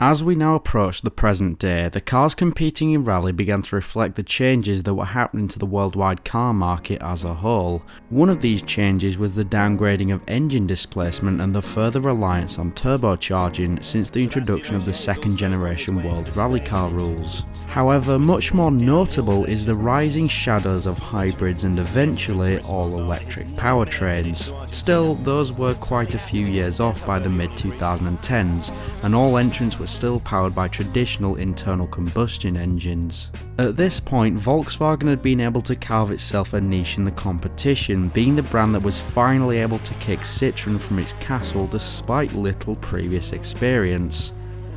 As we now approach the present day, the cars competing in rally began to reflect the changes that were happening to the worldwide car market as a whole. One of these changes was the downgrading of engine displacement and the further reliance on turbocharging since the introduction of the second generation World Rally Car rules. However, much more notable is the rising shadows of hybrids and eventually all-electric powertrains. Still, those were quite a few years off by the mid-2010s, and all entrants were still powered by traditional internal combustion engines. At this point, Volkswagen had been able to carve itself a niche in the competition, being the brand that was finally able to kick Citroën from its castle despite little previous experience.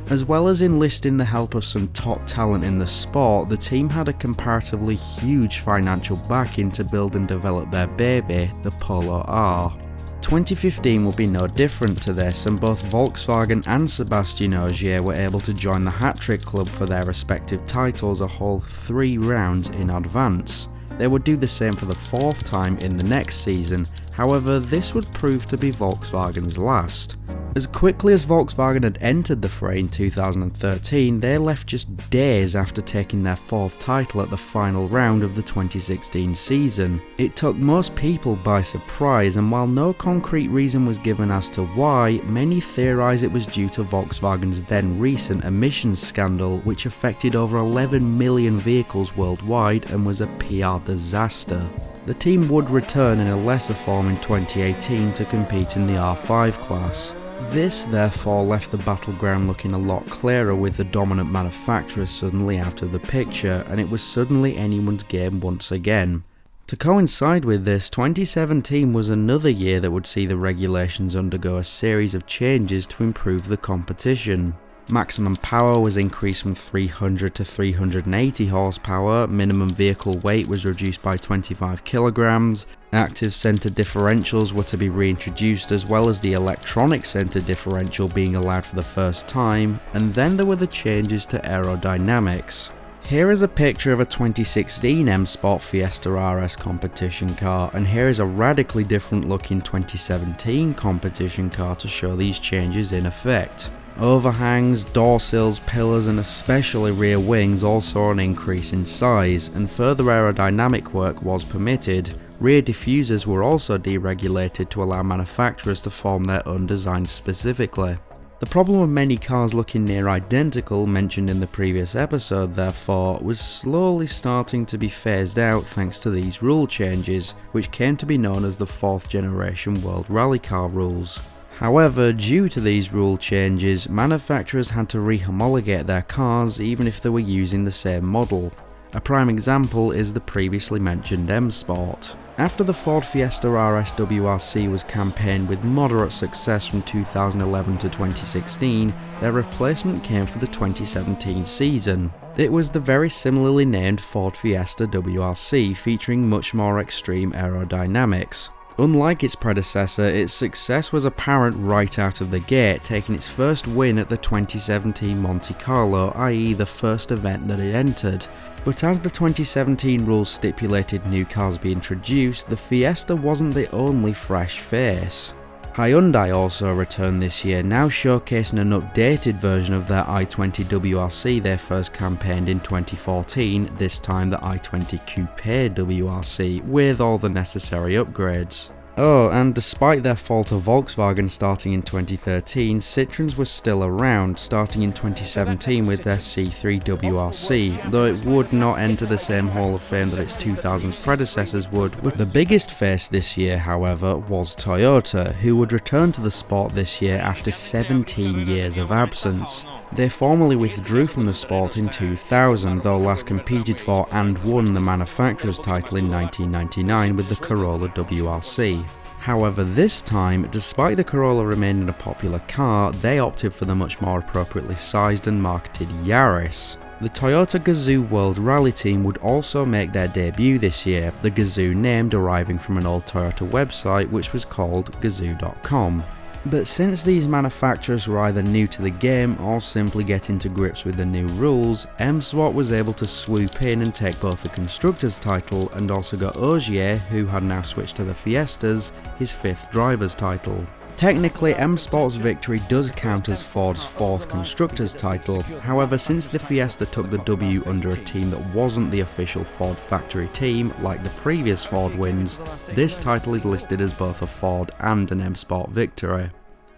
As well as enlisting the help of some top talent in the sport, the team had a comparatively huge financial backing to build and develop their baby, the Polo R. 2015 will be no different to this, and both Volkswagen and Sébastien Ogier were able to join the hat-trick club for their respective titles a whole 3 rounds in advance. They would do the same for the 4th time in the next season, however this would prove to be Volkswagen's last. As quickly as Volkswagen had entered the fray in 2013, they left just days after taking their 4th title at the final round of the 2016 season. It took most people by surprise, and while no concrete reason was given as to why, many theorise it was due to Volkswagen's then recent emissions scandal, which affected over 11 million vehicles worldwide and was a PR disaster. The team would return in a lesser form in 2018 to compete in the R5 class. This therefore left the battleground looking a lot clearer, with the dominant manufacturers suddenly out of the picture, and it was suddenly anyone's game once again. To coincide with this, 2017 was another year that would see the regulations undergo a series of changes to improve the competition. Maximum power was increased from 300 to 380 horsepower, minimum vehicle weight was reduced by 25 kilograms, active center differentials were to be reintroduced, as well as the electronic center differential being allowed for the first time, and then there were the changes to aerodynamics. Here is a picture of a 2016 M Sport Fiesta RS competition car, and here is a radically different looking 2017 competition car to show these changes in effect. Overhangs, door sills, pillars and especially rear wings all saw an increase in size, and further aerodynamic work was permitted. Rear diffusers were also deregulated to allow manufacturers to form their own designs specifically. The problem of many cars looking near identical, mentioned in the previous episode therefore, was slowly starting to be phased out thanks to these rule changes, which came to be known as the 4th generation World Rally Car rules. However, due to these rule changes, manufacturers had to re-homologate their cars even if they were using the same model. A prime example is the previously mentioned M Sport. After the Ford Fiesta RS WRC was campaigned with moderate success from 2011 to 2016, their replacement came for the 2017 season. It was the very similarly named Ford Fiesta WRC, featuring much more extreme aerodynamics. Unlike its predecessor, its success was apparent right out of the gate, taking its first win at the 2017 Monte Carlo, i.e. the first event that it entered. But as the 2017 rules stipulated new cars be introduced, the Fiesta wasn't the only fresh face. Hyundai also returned this year, now showcasing an updated version of their i20 WRC they first campaigned in 2014, this time the i20 Coupe WRC, with all the necessary upgrades. Oh, and despite their fall to Volkswagen starting in 2013, Citroëns was still around, starting in 2017 with their C3 WRC, though it would not enter the same Hall of Fame that its 2000s predecessors would. But the biggest face this year, however, was Toyota, who would return to the sport this year after 17 years of absence. They formally withdrew from the sport in 2000, though last competed for and won the manufacturer's title in 1999 with the Corolla WRC. However, this time, despite the Corolla remaining a popular car, they opted for the much more appropriately sized and marketed Yaris. The Toyota Gazoo World Rally team would also make their debut this year, the Gazoo name deriving from an old Toyota website which was called Gazoo.com. But since these manufacturers were either new to the game or simply getting to grips with the new rules, M-Sport was able to swoop in and take both the Constructors title and also got Ogier, who had now switched to the Fiestas, his 5th driver's title. Technically, M Sport's victory does count as Ford's 4th Constructors title, however since the Fiesta took the W under a team that wasn't the official Ford factory team like the previous Ford wins, this title is listed as both a Ford and an M Sport victory.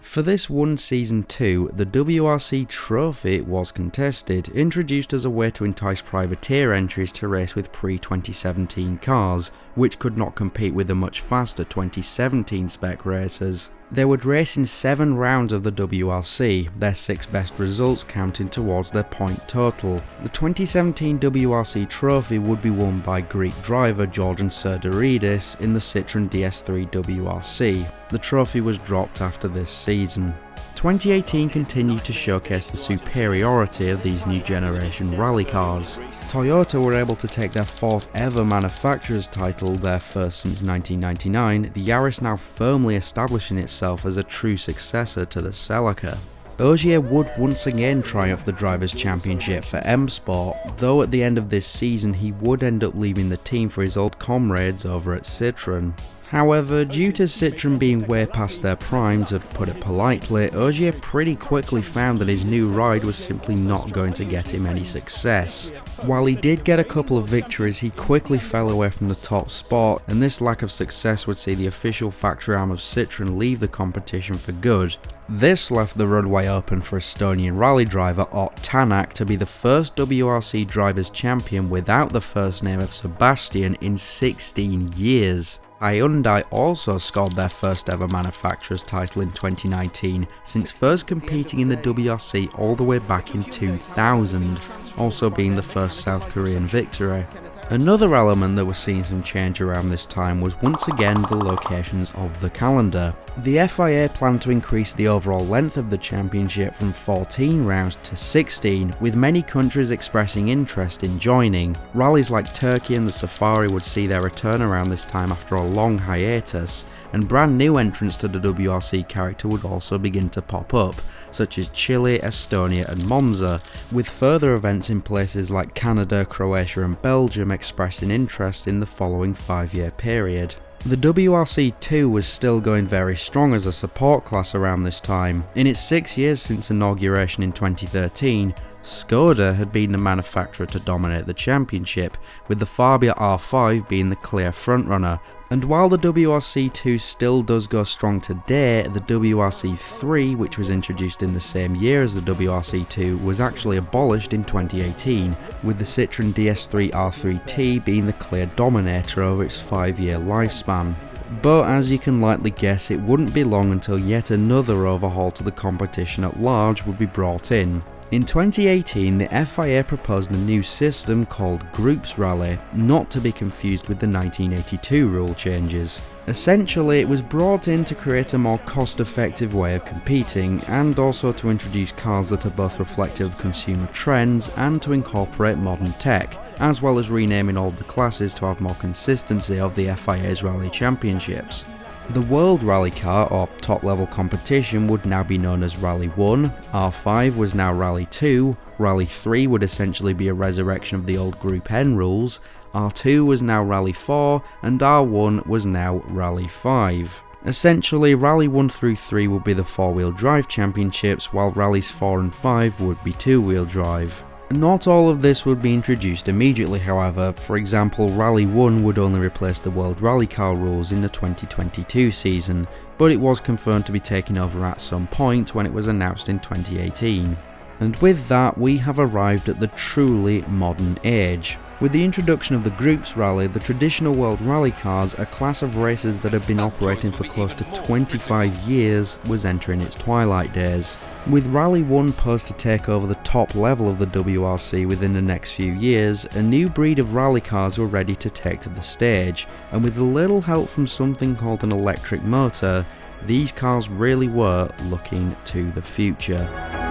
For this one Season 2, the WRC Trophy was contested, introduced as a way to entice privateer entries to race with pre-2017 cars, which could not compete with the much faster 2017 spec racers. They would race in 7 rounds of the WRC, their 6 best results counting towards their point total. The 2017 WRC Trophy would be won by Greek driver Jordan Serdaridis in the Citroen DS3 WRC. The trophy was dropped after this season. 2018 continued to showcase the superiority of these new generation rally cars. Toyota were able to take their 4th ever manufacturer's title, their first since 1999, the Yaris now firmly establishing itself as a true successor to the Celica. Ogier would once again triumph the Drivers' Championship for M Sport, though at the end of this season he would end up leaving the team for his old comrades over at Citroen. However, due to Citroen being way past their prime, to put it politely, Ogier pretty quickly found that his new ride was simply not going to get him any success. While he did get a couple of victories, he quickly fell away from the top spot, and this lack of success would see the official factory arm of Citroen leave the competition for good. This left the runway open for Estonian rally driver Ott Tänak to be the first WRC Drivers' Champion without the first name of Sebastian in 16 years. Hyundai also scored their first ever manufacturer's title in 2019, since first competing in the WRC all the way back in 2000, also being the first South Korean victory. Another element that was seeing some change around this time was once again the locations of the calendar. The FIA planned to increase the overall length of the championship from 14 rounds to 16, with many countries expressing interest in joining. Rallies like Turkey and the Safari would see their return around this time after a long hiatus, and brand new entrants to the WRC character would also begin to pop up, such as Chile, Estonia and Monza, with further events in places like Canada, Croatia and Belgium expressing interest in the following 5-year period. The WRC2 was still going very strong as a support class around this time. In its 6 years since inauguration in 2013, Skoda had been the manufacturer to dominate the championship, with the Fabia R5 being the clear frontrunner. And while the WRC2 still does go strong today, the WRC3, which was introduced in the same year as the WRC2, was actually abolished in 2018, with the Citroen DS3 R3T being the clear dominator over its 5-year lifespan. But as you can likely guess, it wouldn't be long until yet another overhaul to the competition at large would be brought in. In 2018, the FIA proposed a new system called Groups Rally, not to be confused with the 1982 rule changes. Essentially, it was brought in to create a more cost-effective way of competing, and also to introduce cars that are both reflective of consumer trends and to incorporate modern tech, as well as renaming all the classes to have more consistency of the FIA's rally championships. The World Rally Car, or top-level competition, would now be known as Rally 1, R5 was now Rally 2, Rally 3 would essentially be a resurrection of the old Group N rules, R2 was now Rally 4, and R1 was now Rally 5. Essentially, Rally 1 through 3 would be the 4-wheel drive championships, while Rallies 4 and 5 would be 2-wheel drive. Not all of this would be introduced immediately, however. For example, Rally 1 would only replace the World Rally Car rules in the 2022 season, but it was confirmed to be taken over at some point when it was announced in 2018. And with that, we have arrived at the truly modern age. With the introduction of the Groups Rally, the traditional World Rally Cars, a class of races that have been operating for close to 25 years, was entering its twilight days. With Rally 1 posed to take over the top level of the WRC within the next few years, a new breed of rally cars were ready to take to the stage, and with a little help from something called an electric motor, these cars really were looking to the future.